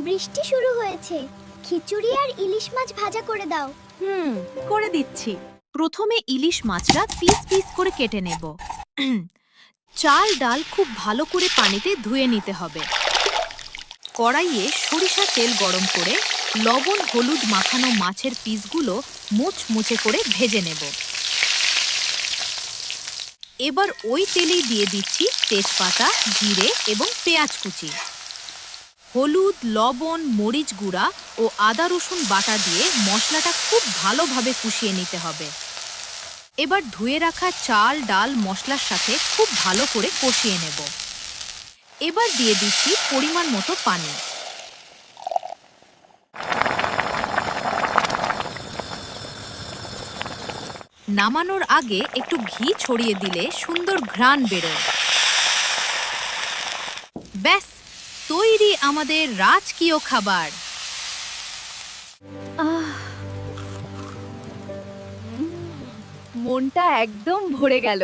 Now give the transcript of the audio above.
বৃষ্টি শুরু হয়েছে। খিচুড়ি আর ইলিশ মাছ ভাজা করে দাও। করে দিচ্ছি। প্রথমে ইলিশ মাছটা পিস পিস করে কেটে নেব। চাল ডাল খুব ভালো করে পানিতে ধুয়ে নিতে হবে। কড়াইয়ে সরিষার তেল গরম করে লবণ হলুদ মাখানো মাছের পিসগুলো মুচমুচে করে ভেজে নেব। এবার ওই তেলেই দিয়ে দিচ্ছি তেজপাতা, জিরে এবং পেঁয়াজ কুচি। হলুদ, লবণ, মরিচ গুঁড়া ও আদা রসুন বাটা দিয়ে মশলাটা খুব ভালোভাবে কষিয়ে নিতে হবে। এবার ধুয়ে রাখা চাল ডাল মশলার সাথে খুব ভালো করে কষিয়ে নেব। এবার দিয়ে দিচ্ছি পরিমাণ মতো পানি। নামানোর আগে একটু ঘি ছড়িয়ে দিলে সুন্দর ঘ্রাণ বেরোয়। ব্যাস, তৈরি আমাদের রাজকীয় খাবার। মনটা একদম ভরে গেল।